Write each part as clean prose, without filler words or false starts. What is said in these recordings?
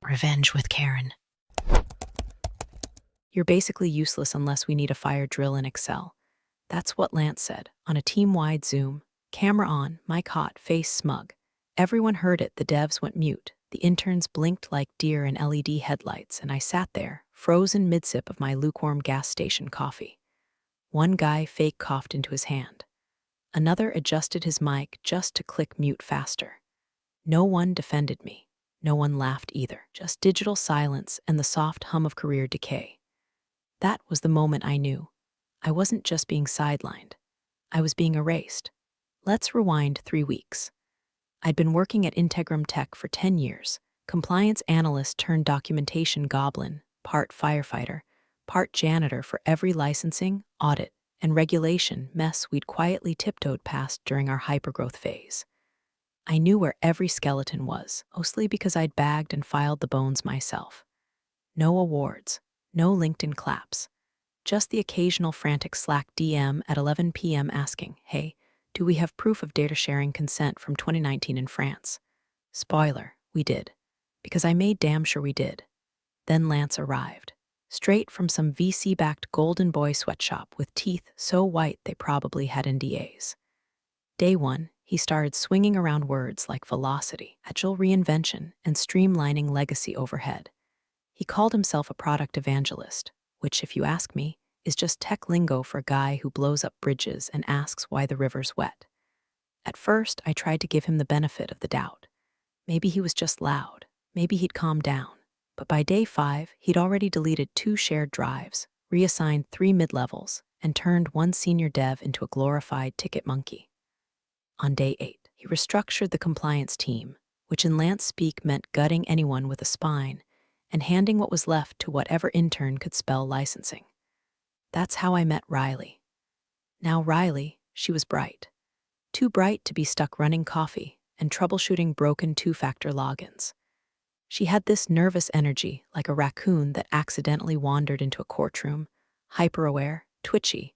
Revenge with Karen. You're basically useless unless we need a fire drill in Excel. That's what Lance said on a team-wide Zoom. Camera on, mic hot, face smug. Everyone heard it, the devs went mute. The interns blinked like deer in LED headlights, and I sat there, frozen mid-sip of my lukewarm gas station coffee. One guy fake coughed into his hand. Another adjusted his mic just to click mute faster. No one defended me. No one laughed either, just digital silence and the soft hum of career decay. That was the moment I knew. I wasn't just being sidelined. I was being erased. Let's rewind 3 weeks. I'd been working at Integram Tech for 10 years, compliance analyst turned documentation goblin, part firefighter, part janitor for every licensing, audit, and regulation mess we'd quietly tiptoed past during our hypergrowth phase. I knew where every skeleton was, mostly because I'd bagged and filed the bones myself. No awards, no LinkedIn claps, just the occasional frantic Slack DM at 11 p.m. asking, hey, do we have proof of data sharing consent from 2019 in France? Spoiler, we did. Because I made damn sure we did. Then Lance arrived, straight from some VC-backed Golden Boy sweatshop with teeth so white they probably had NDAs. Day one, he started swinging around words like velocity, agile reinvention, and streamlining legacy overhead. He called himself a product evangelist, which, if you ask me, is just tech lingo for a guy who blows up bridges and asks why the river's wet. At first, I tried to give him the benefit of the doubt. Maybe he was just loud. Maybe he'd calm down. But by day 5, he'd already deleted 2 shared drives, reassigned 3 mid-levels, and turned 1 senior dev into a glorified ticket monkey. On day 8, he restructured the compliance team, which in Lance speak meant gutting anyone with a spine and handing what was left to whatever intern could spell licensing. That's how I met Riley. Now Riley, she was bright. Too bright to be stuck running coffee and troubleshooting broken 2-factor logins. She had this nervous energy like a raccoon that accidentally wandered into a courtroom, hyper-aware, twitchy,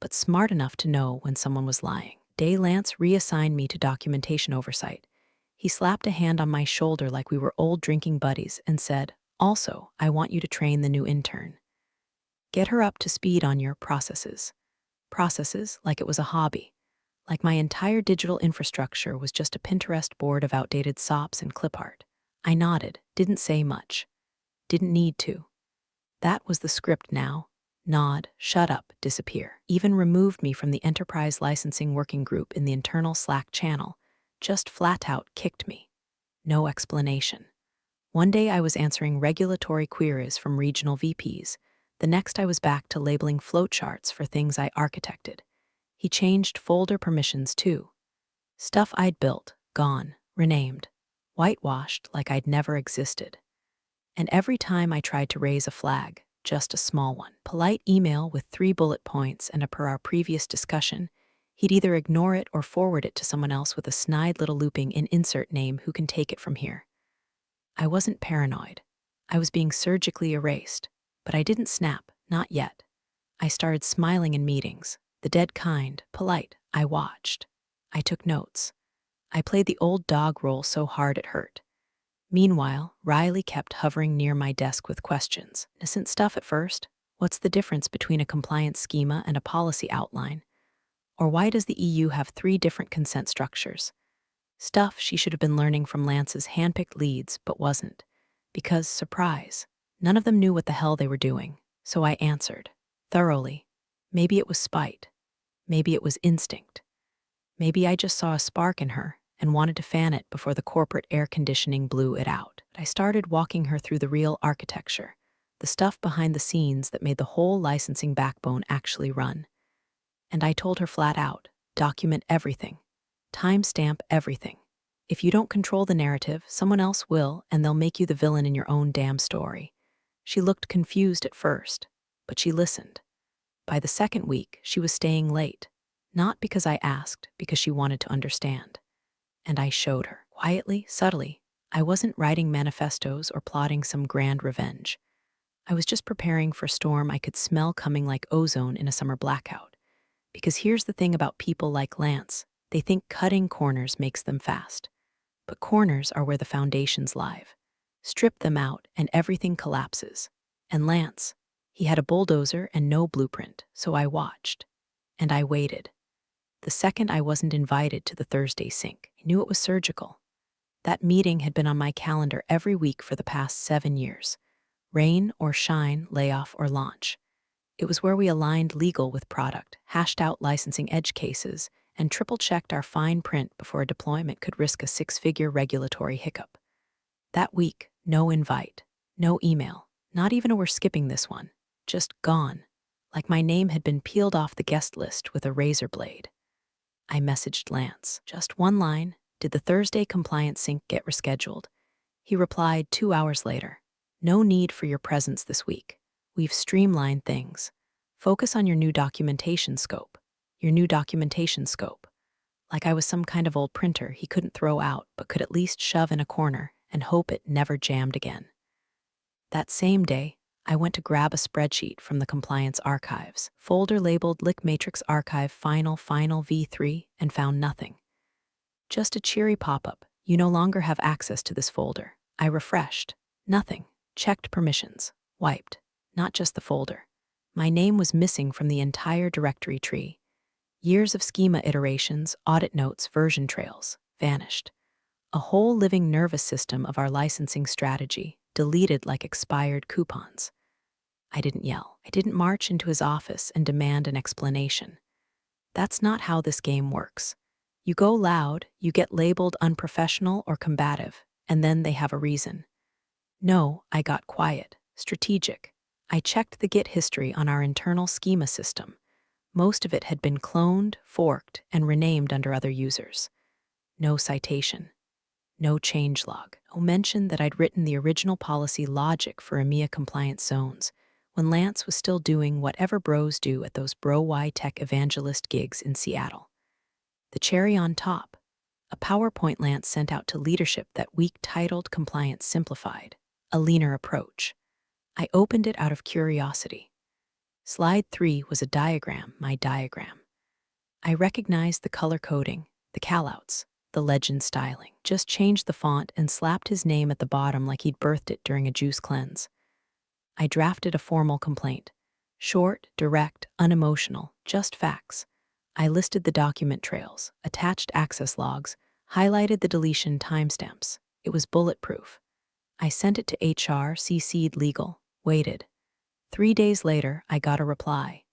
but smart enough to know when someone was lying. Day Lance reassigned me to documentation oversight. He slapped a hand on my shoulder like we were old drinking buddies and said, also, I want you to train the new intern. Get her up to speed on your processes. Processes like it was a hobby. Like my entire digital infrastructure was just a Pinterest board of outdated SOPs and clip art. I nodded, didn't say much. Didn't need to. That was the script now. Nod, shut up, disappear. Even removed me from the enterprise licensing working group in the internal Slack channel. Just flat out kicked me. No explanation. One day I was answering regulatory queries from regional VPs. The next I was back to labeling flowcharts for things I architected. He changed folder permissions too. Stuff I'd built, gone, renamed, whitewashed like I'd never existed. And every time I tried to raise a flag, just a small one, polite email with 3 bullet points and a per our previous discussion, he'd either ignore it or forward it to someone else with a snide little looping in insert name who can take it from here. I wasn't paranoid. I was being surgically erased, but I didn't snap, not yet. I started smiling in meetings, the dead kind, polite. I watched. I took notes. I played the old dog role so hard it hurt. Meanwhile, Riley kept hovering near my desk with questions. Innocent stuff at first. What's the difference between a compliance schema and a policy outline? Or why does the EU have 3 different consent structures? Stuff she should have been learning from Lance's handpicked leads, but wasn't. Because, surprise, none of them knew what the hell they were doing. So I answered. Thoroughly. Maybe it was spite. Maybe it was instinct. Maybe I just saw a spark in her and wanted to fan it before the corporate air conditioning blew it out. I started walking her through the real architecture, the stuff behind the scenes that made the whole licensing backbone actually run. And I told her flat out, document everything. Timestamp everything. If you don't control the narrative, someone else will, and they'll make you the villain in your own damn story. She looked confused at first, but she listened. By the second week, she was staying late. Not because I asked, because she wanted to understand. And I showed her, quietly, subtly. I wasn't writing manifestos or plotting some grand revenge. I was just preparing for a storm I could smell coming like ozone in a summer blackout. Because here's the thing about people like Lance. They think cutting corners makes them fast. But corners are where the foundations live. Strip them out, and everything collapses. And Lance, he had a bulldozer and no blueprint, so I watched. And I waited. The second I wasn't invited to the Thursday sync, I knew it was surgical. That meeting had been on my calendar every week for the past 7 years. Rain or shine, layoff or launch. It was where we aligned legal with product, hashed out licensing edge cases, and triple-checked our fine print before a deployment could risk a 6-figure regulatory hiccup. That week, no invite, no email, not even a "we're skipping this one," just gone, like my name had been peeled off the guest list with a razor blade. I messaged Lance, just one line, "Did the Thursday compliance sync get rescheduled?" He replied 2 hours later, "No need for your presence this week. We've streamlined things. Focus on your new documentation scope. Your new documentation scope." Like I was some kind of old printer he couldn't throw out but could at least shove in a corner and hope it never jammed again. That same day, I went to grab a spreadsheet from the compliance archives, folder labeled Lick Matrix Archive Final V3, and found nothing. Just a cheery pop-up, "You no longer have access to this folder." I refreshed. Nothing. Checked permissions. Wiped. Not just the folder. My name was missing from the entire directory tree. Years of schema iterations, audit notes, version trails, vanished. A whole living nervous system of our licensing strategy, deleted like expired coupons. I didn't yell. I didn't march into his office and demand an explanation. That's not how this game works. You go loud, you get labeled unprofessional or combative, and then they have a reason. No, I got quiet, strategic. I checked the Git history on our internal schema system. Most of it had been cloned, forked, and renamed under other users. No citation. No changelog. No mention that I'd written the original policy logic for EMEA compliant zones, when Lance was still doing whatever bros do at those bro-wide tech evangelist gigs in Seattle. The cherry on top, a PowerPoint Lance sent out to leadership that week titled Compliance Simplified, a leaner approach. I opened it out of curiosity. Slide 3 was a diagram, my diagram. I recognized the color coding, the callouts, the legend styling. Just changed the font and slapped his name at the bottom like he'd birthed it during a juice cleanse. I drafted a formal complaint. Short, direct, unemotional, just facts. I listed the document trails, attached access logs, highlighted the deletion timestamps. It was bulletproof. I sent it to HR, CC'd legal, waited. 3 days later, I got a reply.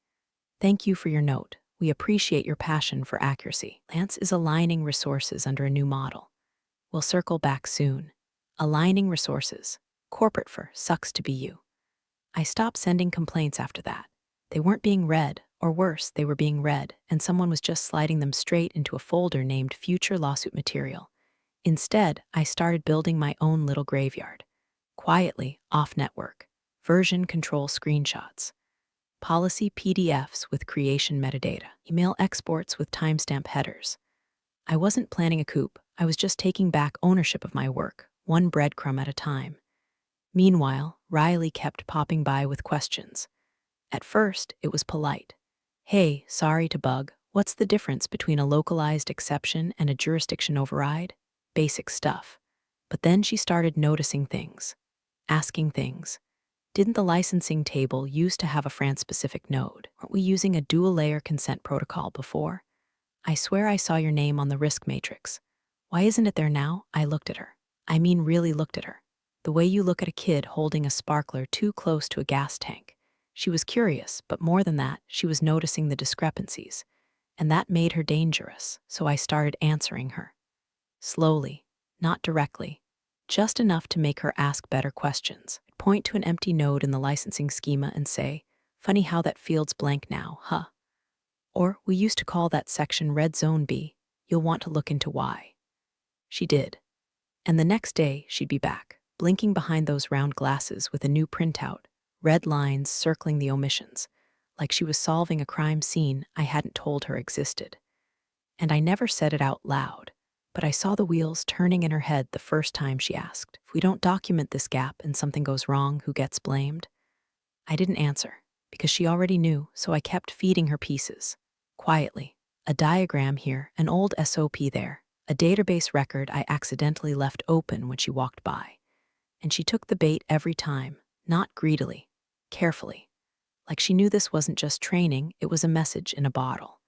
"Thank you for your note. We appreciate your passion for accuracy. Lance is aligning resources under a new model. We'll circle back soon." Aligning resources. Corporate for sucks to be you. I stopped sending complaints after that. They weren't being read, or worse, they were being read, and someone was just sliding them straight into a folder named Future Lawsuit Material. Instead, I started building my own little graveyard. Quietly, off-network. Version control screenshots. Policy PDFs with creation metadata. Email exports with timestamp headers. I wasn't planning a coup. I was just taking back ownership of my work, one breadcrumb at a time. Meanwhile, Riley kept popping by with questions. At first, it was polite. "Hey, sorry to bug. What's the difference between a localized exception and a jurisdiction override?" Basic stuff. But then she started noticing things. Asking things. Didn't the licensing table used to have a France-specific node? Weren't we using a dual-layer consent protocol before? I swear I saw your name on the risk matrix. Why isn't it there now? I looked at her. I mean, really looked at her. The way you look at a kid holding a sparkler too close to a gas tank. She was curious, but more than that, she was noticing the discrepancies. And that made her dangerous, so I started answering her. Slowly, not directly. Just enough to make her ask better questions. I'd point to an empty node in the licensing schema and say, "Funny how that field's blank now, huh?" Or, "We used to call that section Red Zone B. You'll want to look into why." She did. And the next day, she'd be back, blinking behind those round glasses with a new printout, red lines circling the omissions, like she was solving a crime scene I hadn't told her existed. And I never said it out loud, but I saw the wheels turning in her head the first time she asked, "If we don't document this gap and something goes wrong, who gets blamed?" I didn't answer, because she already knew, so I kept feeding her pieces. Quietly. A diagram here, an old SOP there, a database record I accidentally left open when she walked by. And she took the bait every time, not greedily, carefully. Like she knew this wasn't just training, it was a message in a bottle.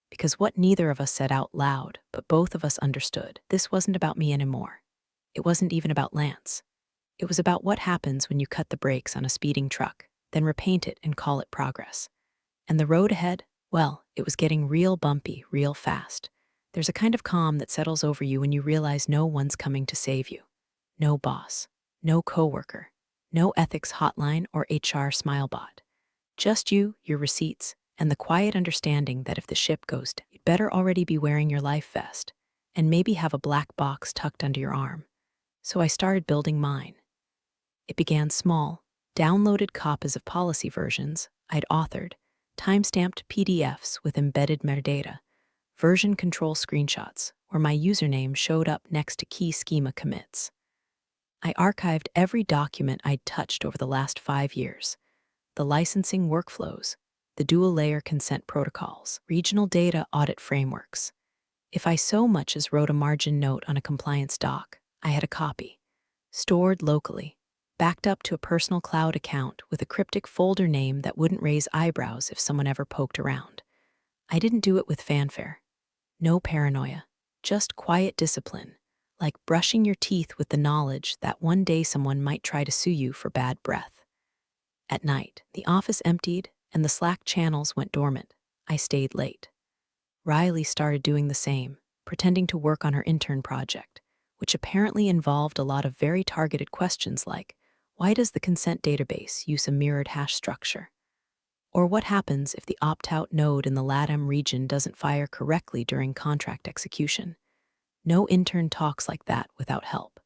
Because what neither of us said out loud, but both of us understood, this wasn't about me anymore. It wasn't even about Lance. It was about what happens when you cut the brakes on a speeding truck, then repaint it and call it progress. And the road ahead, well, it was getting real bumpy, real fast. There's a kind of calm that settles over you when you realize no one's coming to save you. No boss, no coworker, no ethics hotline or HR smilebot. Just you, your receipts, and the quiet understanding that if the ship goes down, you'd better already be wearing your life vest and maybe have a black box tucked under your arm. So I started building mine. It began small, downloaded copies of policy versions I'd authored, time-stamped PDFs with embedded metadata, version control screenshots where my username showed up next to key schema commits. I archived every document I'd touched over the last 5 years, the licensing workflows, the dual-layer consent protocols, regional data audit frameworks. If I so much as wrote a margin note on a compliance doc, I had a copy, stored locally, backed up to a personal cloud account with a cryptic folder name that wouldn't raise eyebrows if someone ever poked around. I didn't do it with fanfare. No paranoia, just quiet discipline, like brushing your teeth with the knowledge that one day someone might try to sue you for bad breath. At night, the office emptied and the Slack channels went dormant. I stayed late. Riley started doing the same, pretending to work on her intern project, which apparently involved a lot of very targeted questions like, why does the consent database use a mirrored hash structure? Or what happens if the opt-out node in the LATAM region doesn't fire correctly during contract execution? No intern talks like that without help.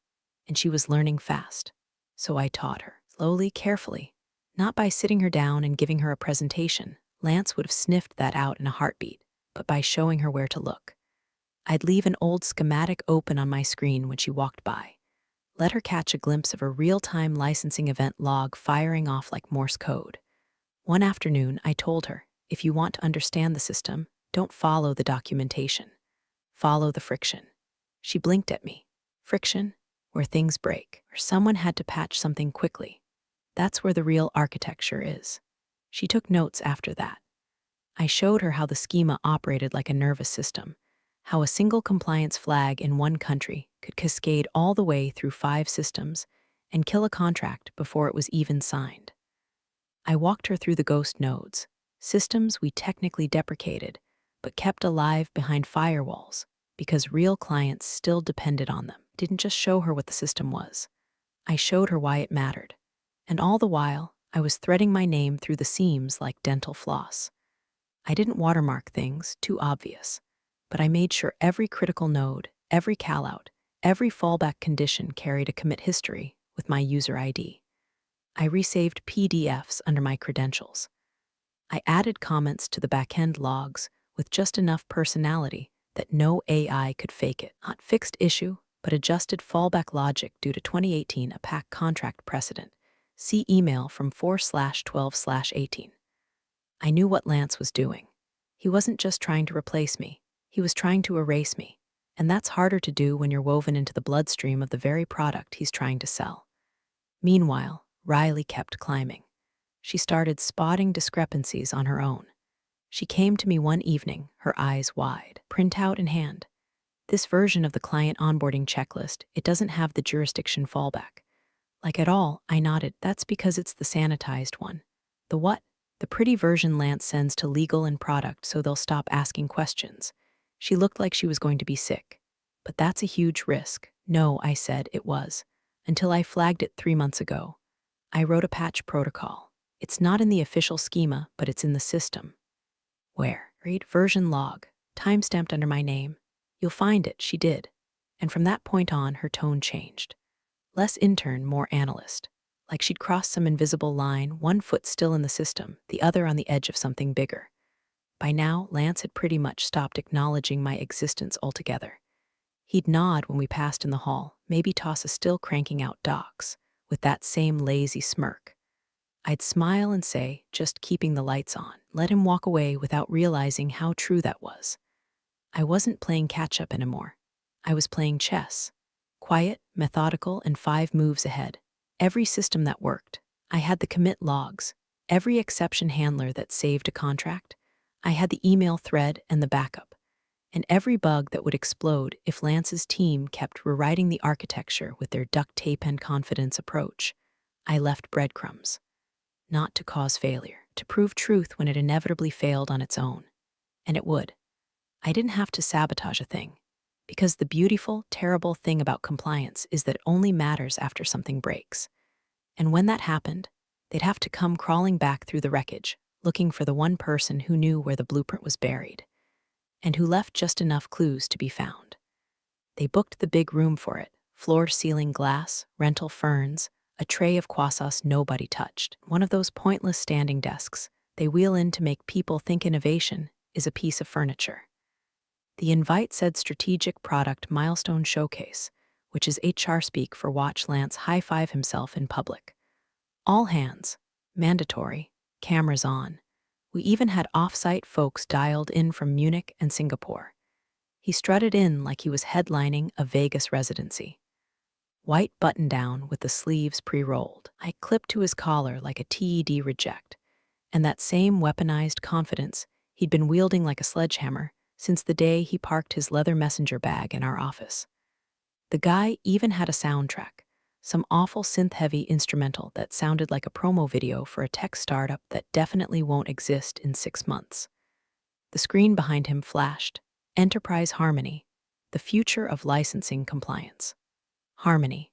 And she was learning fast. So I taught her, slowly, carefully. Not by sitting her down and giving her a presentation. Lance would have sniffed that out in a heartbeat, but by showing her where to look. I'd leave an old schematic open on my screen when she walked by. Let her catch a glimpse of a real-time licensing event log firing off like Morse code. One afternoon, I told her, if you want to understand the system, don't follow the documentation. Follow the friction. She blinked at me. Friction? Where things break, where someone had to patch something quickly. That's where the real architecture is. She took notes after that. I showed her how the schema operated like a nervous system, how a single compliance flag in one country could cascade all the way through 5 systems and kill a contract before it was even signed. I walked her through the ghost nodes, systems we technically deprecated, but kept alive behind firewalls because real clients still depended on them. Didn't just show her what the system was. I showed her why it mattered. And all the while, I was threading my name through the seams like dental floss. I didn't watermark things, too obvious, but I made sure every critical node, every callout, every fallback condition carried a commit history with my user ID. I resaved PDFs under my credentials. I added comments to the backend logs with just enough personality that no AI could fake it. Not fixed issue, but adjusted fallback logic due to 2018 APAC contract precedent. See email from 4/12/18. I knew what Lance was doing. He wasn't just trying to replace me. He was trying to erase me. And that's harder to do when you're woven into the bloodstream of the very product he's trying to sell. Meanwhile, Riley kept climbing. She started spotting discrepancies on her own. She came to me one evening, her eyes wide, printout in hand. This version of the client onboarding checklist, it doesn't have the jurisdiction fallback. Like at all, I nodded. That's because it's the sanitized one. The what? The pretty version Lance sends to legal and product so they'll stop asking questions. She looked like she was going to be sick. But that's a huge risk. No, I said it was. Until I flagged it 3 months ago. I wrote a patch protocol. It's not in the official schema, but it's in the system. Where? Read version log, timestamped under my name. You'll find it, she did. And from that point on, her tone changed. Less intern, more analyst. Like she'd crossed some invisible line, one foot still in the system, the other on the edge of something bigger. By now, Lance had pretty much stopped acknowledging my existence altogether. He'd nod when we passed in the hall, maybe toss a still cranking out docs, with that same lazy smirk. I'd smile and say, just keeping the lights on, let him walk away without realizing how true that was. I wasn't playing catch-up anymore. I was playing chess. Quiet, methodical, and 5 moves ahead. Every system that worked. I had the commit logs, every exception handler that saved a contract. I had the email thread and the backup, and every bug that would explode if Lance's team kept rewriting the architecture with their duct tape and confidence approach. I left breadcrumbs, not to cause failure, to prove truth when it inevitably failed on its own. And it would. I didn't have to sabotage a thing, because the beautiful, terrible thing about compliance is that it only matters after something breaks. And when that happened, they'd have to come crawling back through the wreckage, looking for the one person who knew where the blueprint was buried, and who left just enough clues to be found. They booked the big room for it, floor-to-ceiling glass, rental ferns, a tray of croissants nobody touched, one of those pointless standing desks they wheel in to make people think innovation is a piece of furniture. The invite said Strategic Product Milestone Showcase, which is HR speak for watch Lance high-five himself in public. All hands, mandatory, cameras on. We even had off-site folks dialed in from Munich and Singapore. He strutted in like he was headlining a Vegas residency. White button-down with the sleeves pre-rolled. I clipped to his collar like a TED reject, and that same weaponized confidence he'd been wielding like a sledgehammer since the day he parked his leather messenger bag in our office. The guy even had a soundtrack, some awful synth-heavy instrumental that sounded like a promo video for a tech startup that definitely won't exist in 6 months. The screen behind him flashed, Enterprise Harmony, the future of licensing compliance. Harmony.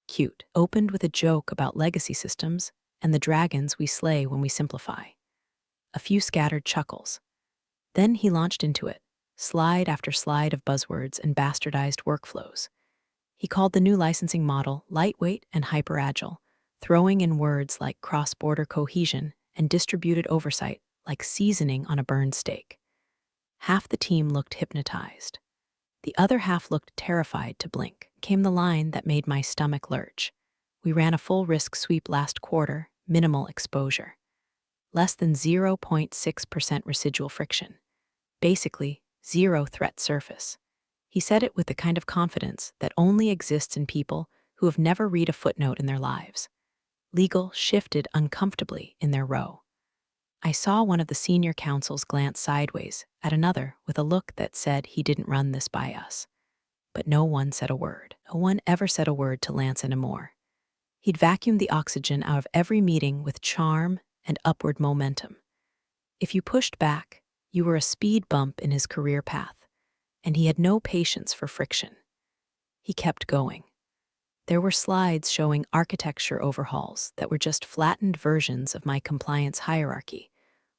Cute. Opened with a joke about legacy systems and the dragons we slay when we simplify. A few scattered chuckles. Then he launched into it, slide after slide of buzzwords and bastardized workflows. He called the new licensing model lightweight and hyper-agile, throwing in words like cross-border cohesion and distributed oversight like seasoning on a burned steak. Half the team looked hypnotized. The other half looked terrified to blink. Came the line that made my stomach lurch. We ran a full risk sweep last quarter, minimal exposure. Less than 0.6% residual friction. Basically, zero threat surface. He said it with the kind of confidence that only exists in people who have never read a footnote in their lives. Legal shifted uncomfortably in their row. I saw one of the senior counsels glance sideways at another with a look that said he didn't run this by us. But no one said a word. No one ever said a word to Lance anymore. He'd vacuumed the oxygen out of every meeting with charm and upward momentum. If you pushed back, you were a speed bump in his career path, and he had no patience for friction. He kept going. There were slides showing architecture overhauls that were just flattened versions of my compliance hierarchy,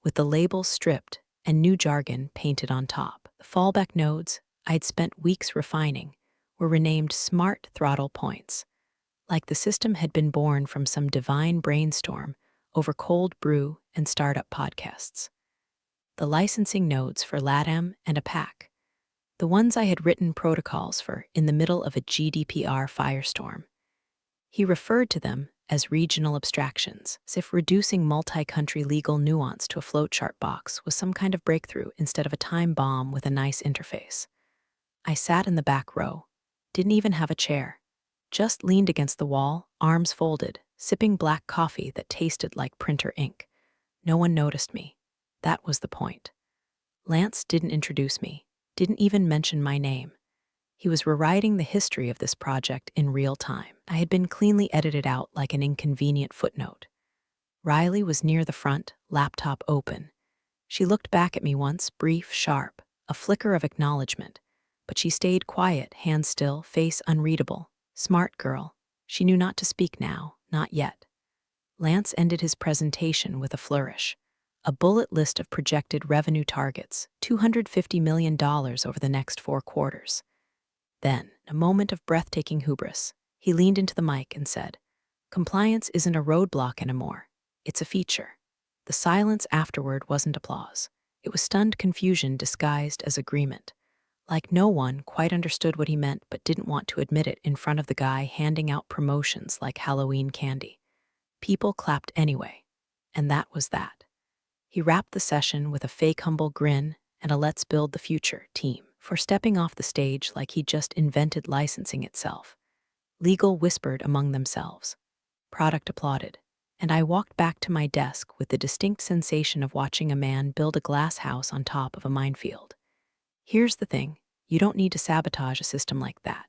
with the labels stripped and new jargon painted on top. The fallback nodes I'd spent weeks refining were renamed smart throttle points, like the system had been born from some divine brainstorm over cold brew and startup podcasts. The licensing nodes for LATAM and APAC, the ones I had written protocols for in the middle of a GDPR firestorm. He referred to them as regional abstractions, as if reducing multi-country legal nuance to a flowchart box was some kind of breakthrough instead of a time bomb with a nice interface. I sat in the back row, didn't even have a chair, just leaned against the wall, arms folded, sipping black coffee that tasted like printer ink. No one noticed me. That was the point. Lance didn't introduce me, didn't even mention my name. He was rewriting the history of this project in real time. I had been cleanly edited out like an inconvenient footnote. Riley was near the front, laptop open. She looked back at me once, brief, sharp, a flicker of acknowledgement, but she stayed quiet, hands still, face unreadable. Smart girl. She knew not to speak now, not yet. Lance ended his presentation with a flourish. A bullet list of projected revenue targets, $250 million over the next 4 quarters. Then, a moment of breathtaking hubris, he leaned into the mic and said, "Compliance isn't a roadblock anymore. It's a feature." The silence afterward wasn't applause. It was stunned confusion disguised as agreement. Like no one quite understood what he meant but didn't want to admit it in front of the guy handing out promotions like Halloween candy. People clapped anyway, and that was that. He wrapped the session with a fake humble grin and a "let's build the future" team for stepping off the stage like he'd just invented licensing itself. Legal whispered among themselves, Product applauded, and I walked back to my desk with the distinct sensation of watching a man build a glass house on top of a minefield. Here's the thing, you don't need to sabotage a system like that.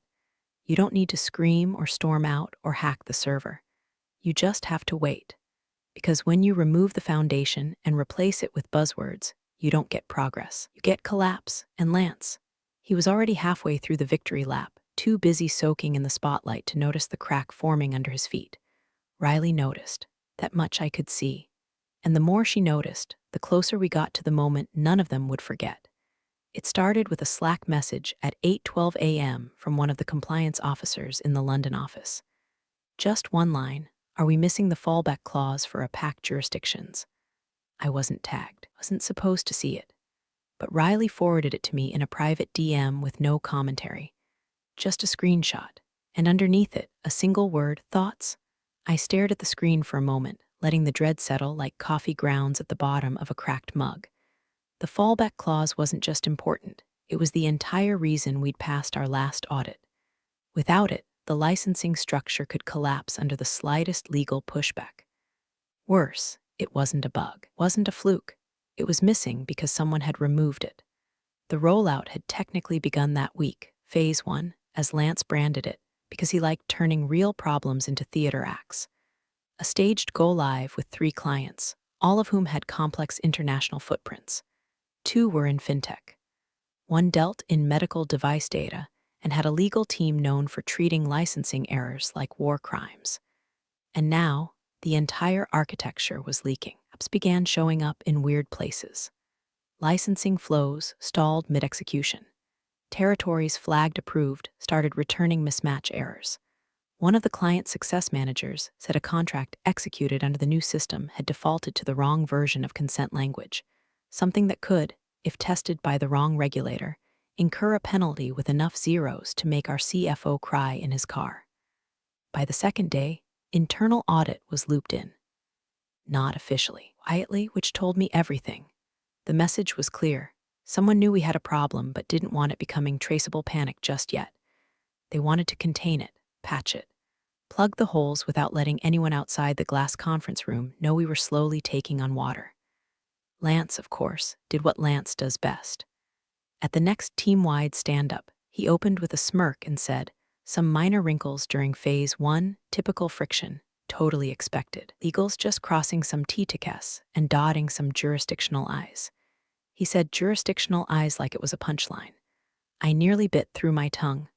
You don't need to scream or storm out or hack the server. You just have to wait. Because when you remove the foundation and replace it with buzzwords, you don't get progress. You get collapse. And Lance, he was already halfway through the victory lap, too busy soaking in the spotlight to notice the crack forming under his feet. Riley noticed. That much I could see. And the more she noticed, the closer we got to the moment none of them would forget. It started with a Slack message at 8:12 a.m. from one of the compliance officers in the London office. Just one line, are we missing the fallback clause for opaque jurisdictions? I wasn't tagged, wasn't supposed to see it. But Riley forwarded it to me in a private DM with no commentary. Just a screenshot, and underneath it, a single word, thoughts? I stared at the screen for a moment, letting the dread settle like coffee grounds at the bottom of a cracked mug. The fallback clause wasn't just important, it was the entire reason we'd passed our last audit. Without it, the licensing structure could collapse under the slightest legal pushback. Worse, it wasn't a bug, wasn't a fluke. It was missing because someone had removed it. The rollout had technically begun that week, Phase 1, as Lance branded it, because he liked turning real problems into theater acts. A staged go-live with 3 clients, all of whom had complex international footprints. 2 were in fintech. 1 dealt in medical device data and had a legal team known for treating licensing errors like war crimes. And now, the entire architecture was leaking. Apps began showing up in weird places. Licensing flows stalled mid-execution. Territories flagged approved started returning mismatch errors. One of the client success managers said a contract executed under the new system had defaulted to the wrong version of consent language, something that could, if tested by the wrong regulator, incur a penalty with enough zeros to make our CFO cry in his car. By the second day, internal audit was looped in. Not officially, quietly, which told me everything. The message was clear. Someone knew we had a problem but didn't want it becoming traceable panic just yet. They wanted to contain it, patch it, plug the holes without letting anyone outside the glass conference room know we were slowly taking on water. Lance, of course, did what Lance does best. At the next team-wide stand-up, he opened with a smirk and said, some minor wrinkles during Phase 1, typical friction, totally expected. Legals just crossing some T to Ks and dotting some jurisdictional I's. He said jurisdictional I's like it was a punchline. I nearly bit through my tongue.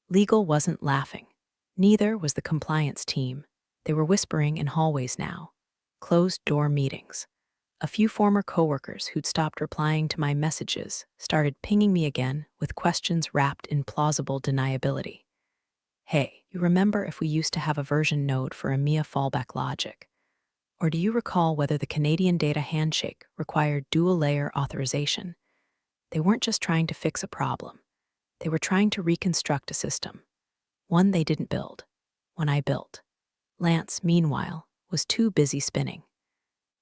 Legal wasn't laughing. Neither was the compliance team. They were whispering in hallways now. Closed-door meetings. A few former coworkers who'd stopped replying to my messages started pinging me again with questions wrapped in plausible deniability. Hey, you remember if we used to have a version node for EMEA fallback logic? Or do you recall whether the Canadian data handshake required dual-layer authorization? They weren't just trying to fix a problem. They were trying to reconstruct a system. One they didn't build. One I built. Lance, meanwhile, was too busy spinning.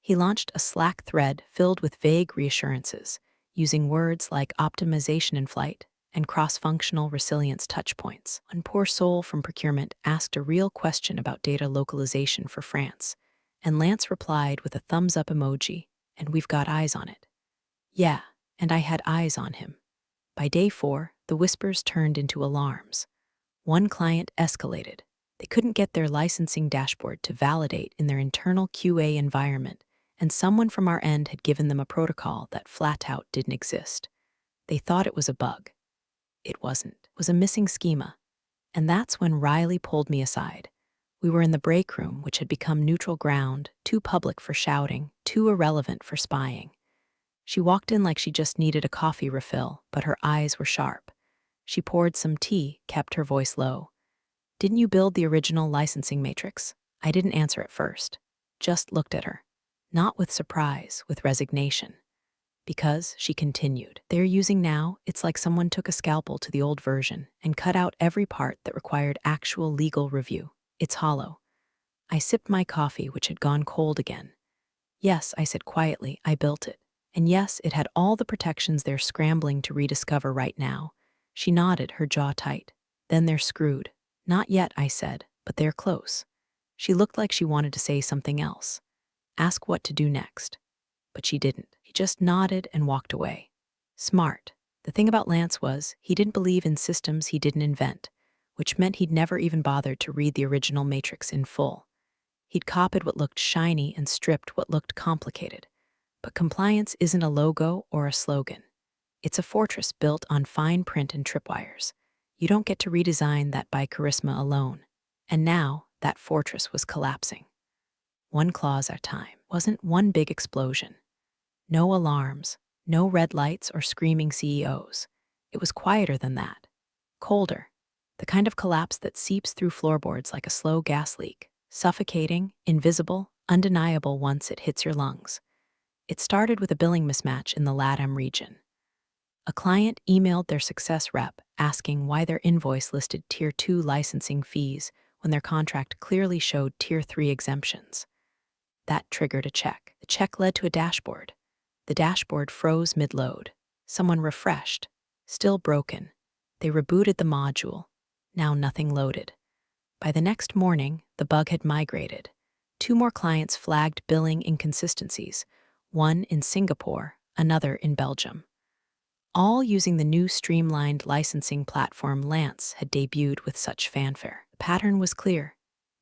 He launched a Slack thread filled with vague reassurances, using words like optimization in flight and cross-functional resilience touchpoints. One poor soul from procurement asked a real question about data localization for France, and Lance replied with a thumbs-up emoji, and we've got eyes on it. Yeah, and I had eyes on him. By day 4, the whispers turned into alarms. One client escalated. They couldn't get their licensing dashboard to validate in their internal QA environment, and someone from our end had given them a protocol that flat-out didn't exist. They thought it was a bug. It wasn't. It was a missing schema. And that's when Riley pulled me aside. We were in the break room, which had become neutral ground, too public for shouting, too irrelevant for spying. She walked in like she just needed a coffee refill, but her eyes were sharp. She poured some tea, kept her voice low. Didn't you build the original licensing matrix? I didn't answer at first. Just looked at her. Not with surprise, with resignation. Because, she continued, they're using now, it's like someone took a scalpel to the old version and cut out every part that required actual legal review. It's hollow. I sipped my coffee, which had gone cold again. Yes, I said quietly, I built it. And yes, it had all the protections they're scrambling to rediscover right now. She nodded, her jaw tight. Then they're screwed. Not yet, I said, but they're close. She looked like she wanted to say something else, ask what to do next. But she didn't. He just nodded and walked away. Smart. The thing about Lance was, he didn't believe in systems he didn't invent, which meant he'd never even bothered to read the original Matrix in full. He'd copied what looked shiny and stripped what looked complicated. But compliance isn't a logo or a slogan. It's a fortress built on fine print and tripwires. You don't get to redesign that by charisma alone. And now, that fortress was collapsing. One clause at a time. Wasn't one big explosion. No alarms, no red lights or screaming CEOs. It was quieter than that. Colder. The kind of collapse that seeps through floorboards like a slow gas leak. Suffocating, invisible, undeniable once it hits your lungs. It started with a billing mismatch in the LATAM region. A client emailed their success rep asking why their invoice listed Tier 2 licensing fees when their contract clearly showed Tier 3 exemptions. That triggered a check. The check led to a dashboard. The dashboard froze mid-load. Someone refreshed. Still broken. They rebooted the module. Now nothing loaded. By the next morning, the bug had migrated. 2 more clients flagged billing inconsistencies, one in Singapore, another in Belgium. All using the new streamlined licensing platform Lance had debuted with such fanfare. The pattern was clear.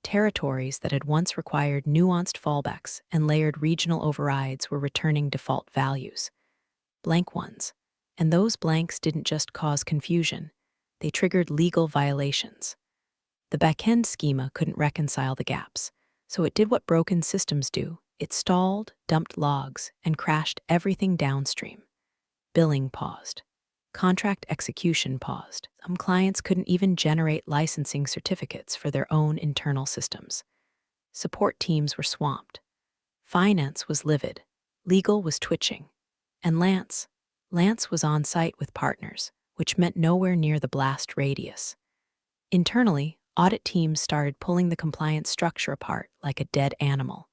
Territories that had once required nuanced fallbacks and layered regional overrides were returning default values. Blank ones. And those blanks didn't just cause confusion. They triggered legal violations. The backend schema couldn't reconcile the gaps, so it did what broken systems do. It stalled, dumped logs, and crashed everything downstream. Billing paused. Contract execution paused. Some clients couldn't even generate licensing certificates for their own internal systems. Support teams were swamped. Finance was livid. Legal was twitching. And Lance was on site with partners, which meant nowhere near the blast radius. Internally, audit teams started pulling the compliance structure apart like a dead animal.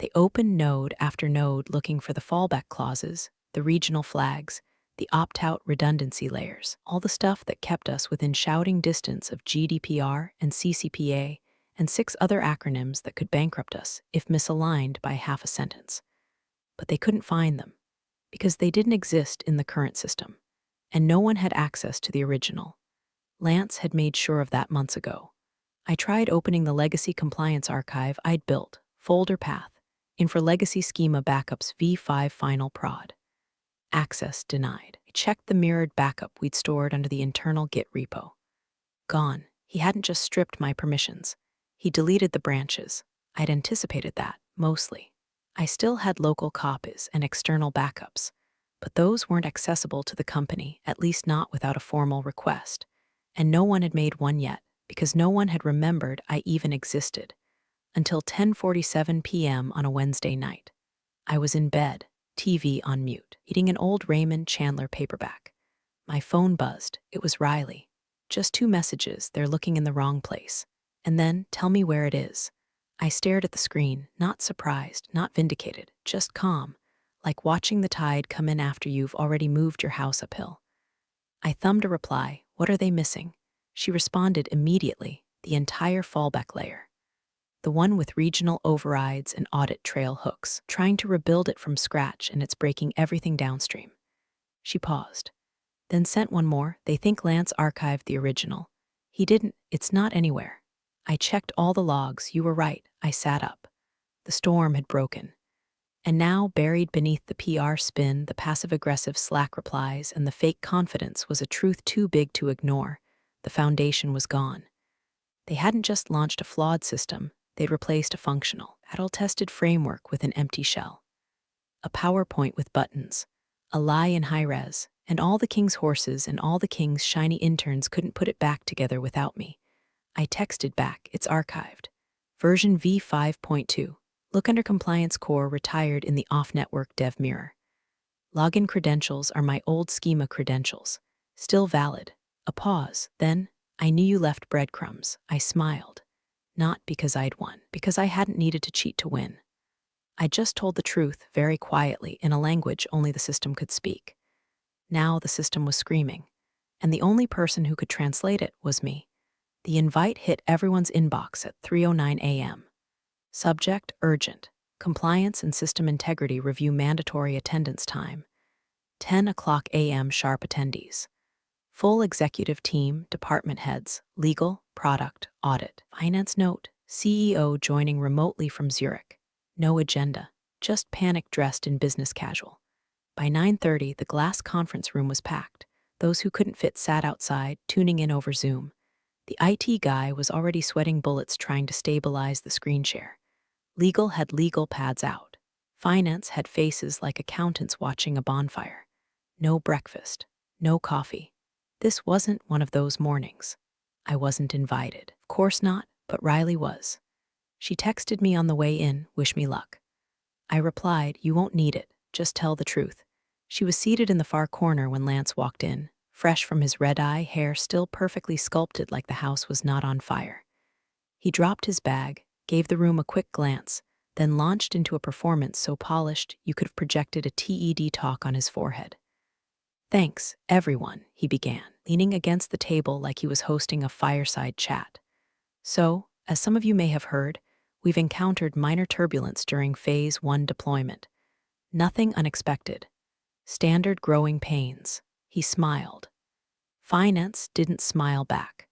They opened node after node looking for the fallback clauses, the regional flags, the opt-out redundancy layers, all the stuff that kept us within shouting distance of GDPR and CCPA and 6 other acronyms that could bankrupt us if misaligned by half a sentence. But they couldn't find them, because they didn't exist in the current system, and no one had access to the original. Lance had made sure of that months ago. I tried opening the legacy compliance archive I'd built, folder path, in for legacy schema backups v5 final prod. Access denied. I checked the mirrored backup we'd stored under the internal Git repo. Gone. He hadn't just stripped my permissions. He deleted the branches. I'd anticipated that, mostly. I still had local copies and external backups, but those weren't accessible to the company, at least not without a formal request. And no one had made one yet, because no one had remembered I even existed. Until 10:47 p.m. on a Wednesday night. I was in bed, TV on mute, eating an old Raymond Chandler paperback. My phone buzzed. It was Riley. Just 2 messages, they're looking in the wrong place. And then, tell me where it is. I stared at the screen, not surprised, not vindicated, just calm, like watching the tide come in after you've already moved your house uphill. I thumbed a reply. What are they missing? She responded immediately, the entire fallback layer. The one with regional overrides and audit trail hooks, trying to rebuild it from scratch, and it's breaking everything downstream. She paused, then sent one more. They think Lance archived the original. He didn't. It's not anywhere. I checked all the logs. You were right. I sat up. The storm had broken. And now, buried beneath the PR spin, the passive-aggressive Slack replies, and the fake confidence was a truth too big to ignore. The foundation was gone. They hadn't just launched a flawed system. They'd replaced a functional, battle-tested framework with an empty shell. A PowerPoint with buttons. A lie in high-res. And all the king's horses and all the king's shiny interns couldn't put it back together without me. I texted back, it's archived. Version v5.2. Look under Compliance Core retired in the off-network dev mirror. Login credentials are my old schema credentials. Still valid. A pause. Then, I knew you left breadcrumbs. I smiled. Not because I'd won, because I hadn't needed to cheat to win. I just told the truth, very quietly, in a language only the system could speak. Now the system was screaming, and the only person who could translate it was me. The invite hit everyone's inbox at 3:09 a.m. Subject: urgent. Compliance and system integrity review mandatory attendance time. 10 o'clock a.m. sharp attendees. Full executive team, department heads, legal, product, audit. Finance note: CEO joining remotely from Zurich. No agenda, just panic dressed in business casual. By 9:30, the glass conference room was packed. Those who couldn't fit sat outside, tuning in over Zoom. The IT guy was already sweating bullets trying to stabilize the screen share. Legal had legal pads out. Finance had faces like accountants watching a bonfire. No breakfast, no coffee. This wasn't one of those mornings. I wasn't invited. Of course not, but Riley was. She texted me on the way in, wish me luck. I replied, you won't need it, just tell the truth. She was seated in the far corner when Lance walked in, fresh from his red-eye, hair still perfectly sculpted like the house was not on fire. He dropped his bag, gave the room a quick glance, then launched into a performance so polished you could have projected a TED talk on his forehead. Thanks, everyone, he began, leaning against the table like he was hosting a fireside chat. So, as some of you may have heard, we've encountered minor turbulence during Phase 1 deployment. Nothing unexpected. Standard growing pains. He smiled. Finance didn't smile back.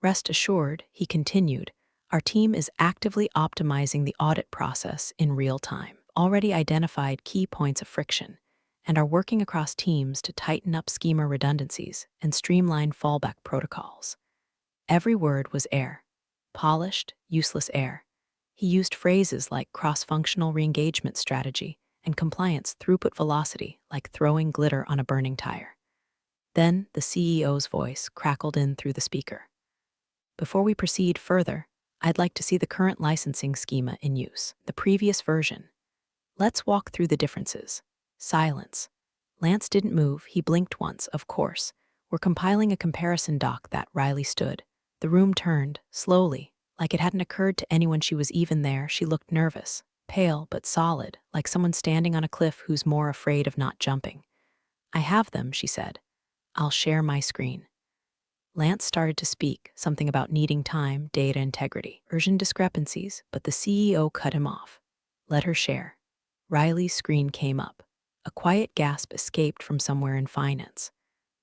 Rest assured, he continued, our team is actively optimizing the audit process in real time, already identified key points of friction, and are working across teams to tighten up schema redundancies and streamline fallback protocols. Every word was air. Polished, useless air. He used phrases like cross-functional re-engagement strategy and compliance throughput velocity like throwing glitter on a burning tire. Then the CEO's voice crackled in through the speaker. Before we proceed further, I'd like to see the current licensing schema in use, the previous version. Let's walk through the differences. Silence. Lance didn't move, he blinked once, of course. We're compiling a comparison doc that Riley stood. The room turned, slowly, like it hadn't occurred to anyone she was even there. She looked nervous, pale but solid, like someone standing on a cliff who's more afraid of not jumping. I have them, she said. I'll share my screen. Lance started to speak, something about needing time, data integrity, urgent discrepancies, but the CEO cut him off. Let her share. Riley's screen came up. A quiet gasp escaped from somewhere in finance.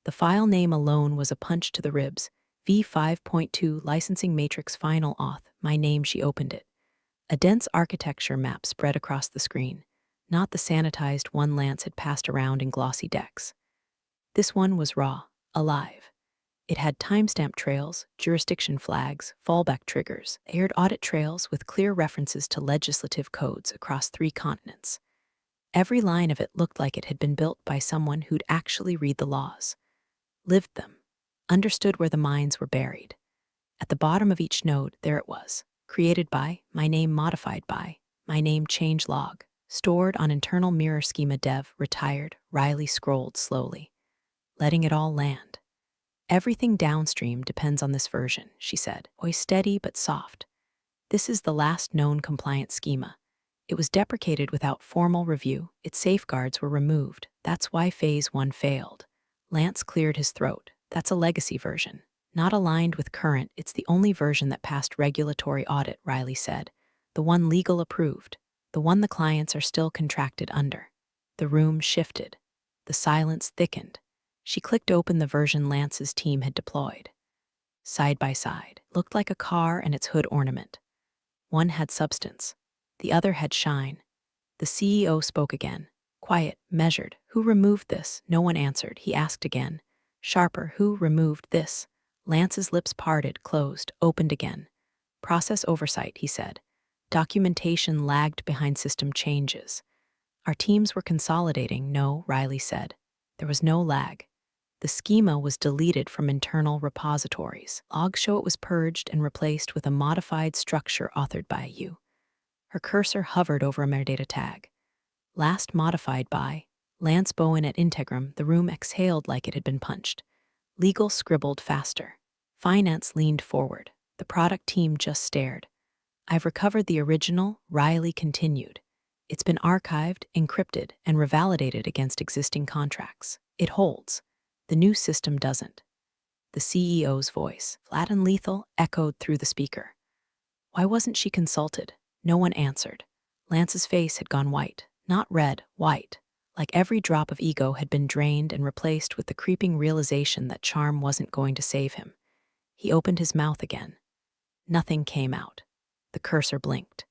The file name alone was a punch to the ribs. V5.2 Licensing Matrix Final Auth. My name, she opened it. A dense architecture map spread across the screen, not the sanitized one Lance had passed around in glossy decks. This one was raw, alive. It had timestamp trails, jurisdiction flags, fallback triggers, aired audit trails with clear references to legislative codes across 3 continents. Every line of it looked like it had been built by someone who'd actually read the laws, lived them, understood where the mines were buried. At the bottom of each node, there it was, created by, my name modified by, my name change log, stored on internal mirror schema dev, retired. Riley scrolled slowly, letting it all land. Everything downstream depends on this version, she said, always steady but soft. This is the last known compliance schema. It was deprecated without formal review. Its safeguards were removed. That's why Phase 1 failed. Lance cleared his throat. That's a legacy version. Not aligned with current, it's the only version that passed regulatory audit, Riley said. The one legal approved. The one the clients are still contracted under. The room shifted. The silence thickened. She clicked open the version Lance's team had deployed. Side by side, looked like a car and its hood ornament. One had substance. The other had shine. The CEO spoke again. Quiet, measured. Who removed this? No one answered. He asked again. Sharper. Who removed this? Lance's lips parted, closed, opened again. Process oversight, he said. Documentation lagged behind system changes. Our teams were consolidating. No, Riley said. There was no lag. The schema was deleted from internal repositories. Logs show it was purged and replaced with a modified structure authored by you. Her cursor hovered over a metadata tag. Last modified by Lance Bowen at Integram. The room exhaled like it had been punched. Legal scribbled faster. Finance leaned forward. The product team just stared. I've recovered the original, Riley continued. It's been archived, encrypted, and revalidated against existing contracts. It holds. The new system doesn't. The CEO's voice, flat and lethal, echoed through the speaker. Why wasn't she consulted? No one answered. Lance's face had gone white, not red, white, like every drop of ego had been drained and replaced with the creeping realization that charm wasn't going to save him. He opened his mouth again. Nothing came out. The cursor blinked.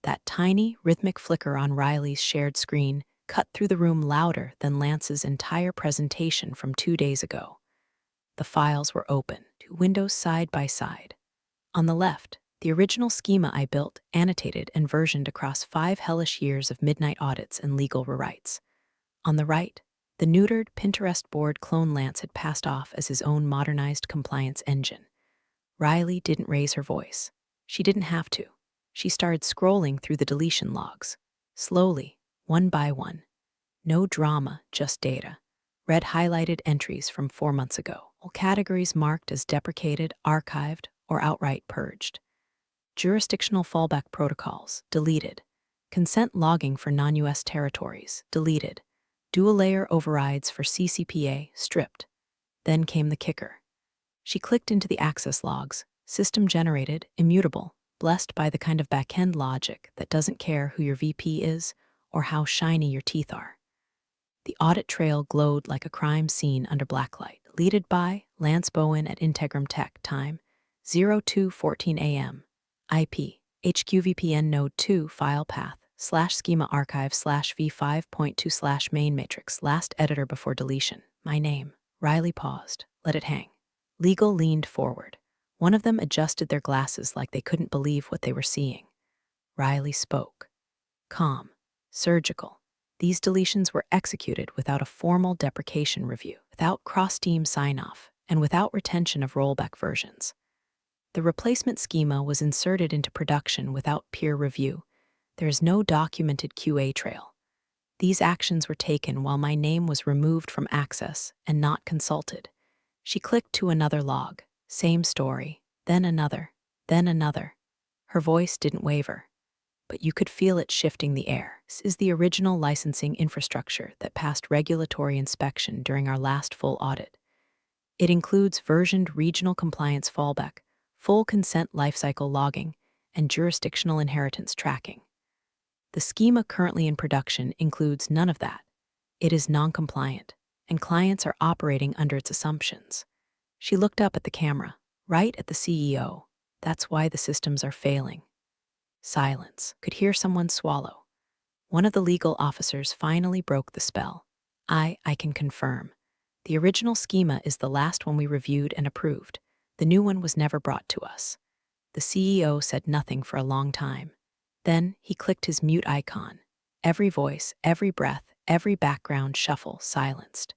That tiny, rhythmic flicker on Riley's shared screen cut through the room louder than Lance's entire presentation from 2 days ago. The files were open, 2 windows side by side. On the left, the original schema I built, annotated and versioned across 5 hellish years of midnight audits and legal rewrites. On the right, the neutered Pinterest board clone Lance had passed off as his own modernized compliance engine. Riley didn't raise her voice. She didn't have to. She started scrolling through the deletion logs. Slowly, one by one. No drama, just data. Red highlighted entries from 4 months ago. All categories marked as deprecated, archived, or outright purged. Jurisdictional fallback protocols, deleted. Consent logging for non-US territories, deleted. Dual-layer overrides for CCPA, stripped. Then came the kicker. She clicked into the access logs, system-generated, immutable, blessed by the kind of back-end logic that doesn't care who your VP is or how shiny your teeth are. The audit trail glowed like a crime scene under blacklight. Deleted by Lance Bowen at Integram Tech, time 02:14 a.m. IP, HQVPN node 2 file path, /schema archive /v5.2 /main matrix, last editor before deletion. My name. Riley paused. Let it hang. Legal leaned forward. One of them adjusted their glasses like they couldn't believe what they were seeing. Riley spoke. Calm. Surgical. These deletions were executed without a formal deprecation review, without cross-team sign-off, and without retention of rollback versions. The replacement schema was inserted into production without peer review. There is no documented QA trail. These actions were taken while my name was removed from access and not consulted. She clicked to another log. Same story. Then another. Then another. Her voice didn't waver, but you could feel it shifting the air. This is the original licensing infrastructure that passed regulatory inspection during our last full audit. It includes versioned regional compliance fallback, full consent lifecycle logging, and jurisdictional inheritance tracking. The schema currently in production includes none of that. It is non-compliant, and clients are operating under its assumptions. She looked up at the camera, right at the CEO. That's why the systems are failing. Silence. Could hear someone swallow. One of the legal officers finally broke the spell. I can confirm. The original schema is the last one we reviewed and approved. The new one was never brought to us. The CEO said nothing for a long time. Then he clicked his mute icon. Every voice, every breath, every background shuffle silenced.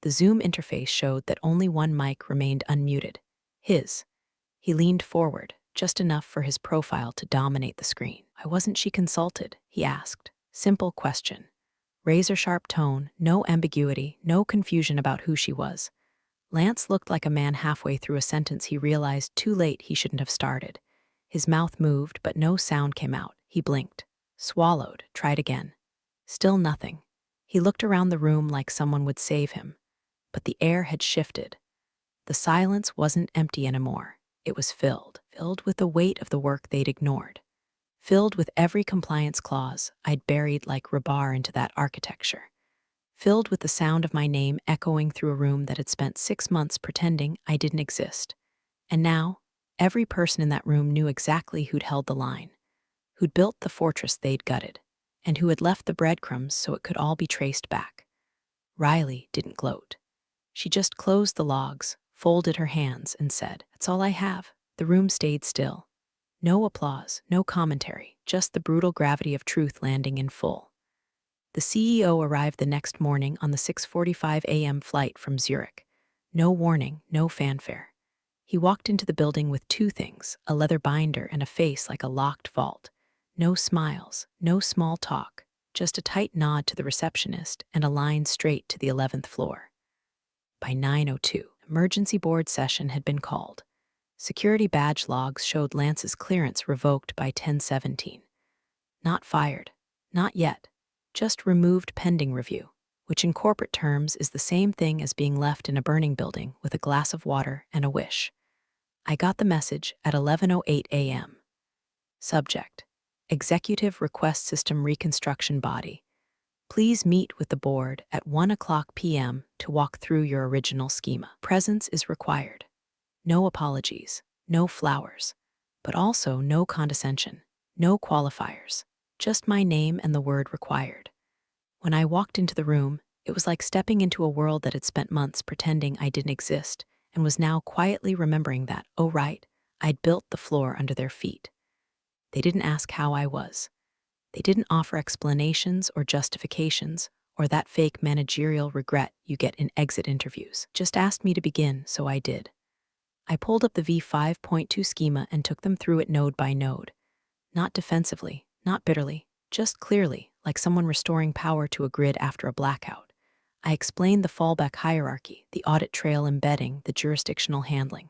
The Zoom interface showed that only one mic remained unmuted. His. He leaned forward, just enough for his profile to dominate the screen. Why wasn't she consulted? He asked. Simple question. Razor-sharp tone, no ambiguity, no confusion about who she was. Lance looked like a man halfway through a sentence he realized too late he shouldn't have started. His mouth moved, but no sound came out. He blinked, swallowed, tried again. Still nothing. He looked around the room like someone would save him. But the air had shifted. The silence wasn't empty anymore. It was filled with the weight of the work they'd ignored. Filled with every compliance clause I'd buried like rebar into that architecture. Filled with the sound of my name echoing through a room that had spent 6 months pretending I didn't exist. And now, every person in that room knew exactly who'd held the line, who'd built the fortress they'd gutted, and who had left the breadcrumbs so it could all be traced back. Riley didn't gloat. She just closed the logs, folded her hands, and said, "That's all I have." The room stayed still. No applause, no commentary, just the brutal gravity of truth landing in full. The CEO arrived the next morning on the 6:45 a.m. flight from Zurich. No warning, no fanfare. He walked into the building with 2 things, a leather binder and a face like a locked vault. No smiles, no small talk, just a tight nod to the receptionist and a line straight to the 11th floor. By 9:02, emergency board session had been called. Security badge logs showed Lance's clearance revoked by 10:17. Not fired. Not yet. Just removed pending review. which in corporate terms is the same thing as being left in a burning building with a glass of water and a wish. I got the message at 11:08 a.m. Subject: Executive Request System Reconstruction Body. Please meet with the board at 1:00 p.m. to walk through your original schema. Presence is required. No apologies, no flowers, but also no condescension, no qualifiers, just my name and the word required. When I walked into the room, it was like stepping into a world that had spent months pretending I didn't exist and was now quietly remembering that, oh right, I'd built the floor under their feet. They didn't ask how I was. They didn't offer explanations or justifications or that fake managerial regret you get in exit interviews. Just asked me to begin, so I did. I pulled up the V5.2 schema and took them through it node by node. Not defensively, not bitterly, just clearly, like someone restoring power to a grid after a blackout. I explained the fallback hierarchy, the audit trail embedding, the jurisdictional handling.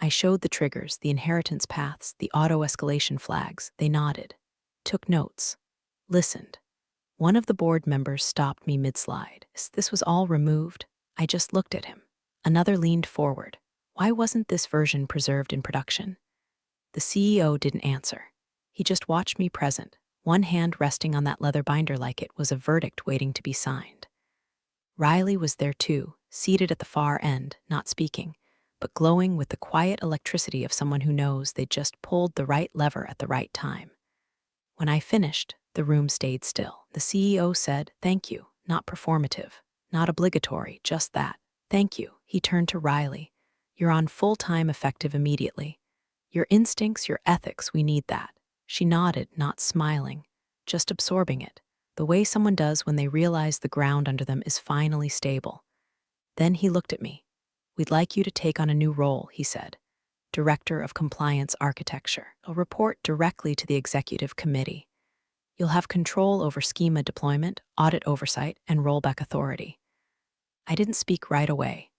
I showed the triggers, the inheritance paths, the auto-escalation flags. They nodded, took notes, listened. One of the board members stopped me mid-slide. This was all removed. I just looked at him. Another leaned forward. Why wasn't this version preserved in production? The CEO didn't answer. He just watched me present, one hand resting on that leather binder like it was a verdict waiting to be signed. Riley was there too, seated at the far end, not speaking, but glowing with the quiet electricity of someone who knows they just pulled the right lever at the right time. When I finished, the room stayed still. The CEO said, "Thank you, not performative, not obligatory, just that. Thank you." He turned to Riley. "You're on full-time effective immediately. Your instincts, your ethics, we need that." She nodded, not smiling, just absorbing it, the way someone does when they realize the ground under them is finally stable. Then he looked at me. "We'd like you to take on a new role," he said. "Director of Compliance Architecture. I'll report directly to the executive committee. You'll have control over schema deployment, audit oversight, and rollback authority." I didn't speak right away.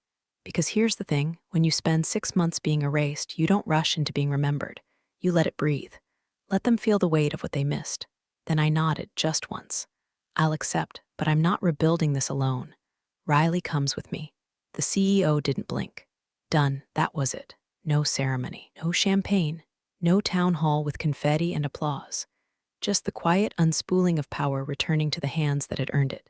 Because here's the thing, when you spend 6 months being erased, you don't rush into being remembered. You let it breathe. Let them feel the weight of what they missed. Then I nodded just once. "I'll accept, but I'm not rebuilding this alone. Riley comes with me." The CEO didn't blink. Done, that was it. No ceremony, no champagne, no town hall with confetti and applause. Just the quiet unspooling of power returning to the hands that had earned it.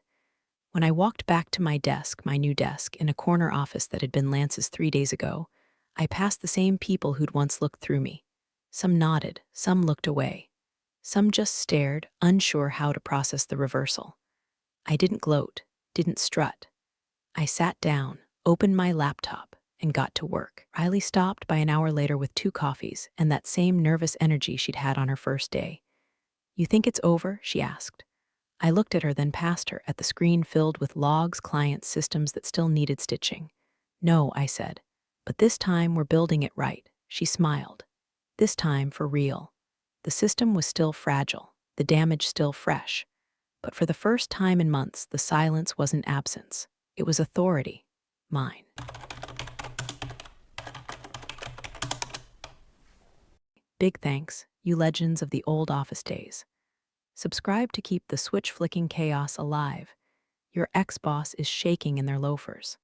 When I walked back to my desk, my new desk, in a corner office that had been Lance's 3 days ago, I passed the same people who'd once looked through me. Some nodded, some looked away. Some just stared, unsure how to process the reversal. I didn't gloat, didn't strut. I sat down, opened my laptop, and got to work. Riley stopped by an hour later with 2 coffees and that same nervous energy she'd had on her first day. "You think it's over?" she asked. I looked at her, then past her, at the screen filled with logs, clients, systems that still needed stitching. "No," I said. "But this time we're building it right." She smiled. "This time for real." The system was still fragile, the damage still fresh. But for the first time in months, the silence wasn't absence. It was authority. Mine. Big thanks, you legends of the old office days. Subscribe to keep the switch-flicking chaos alive. Your ex-boss is shaking in their loafers.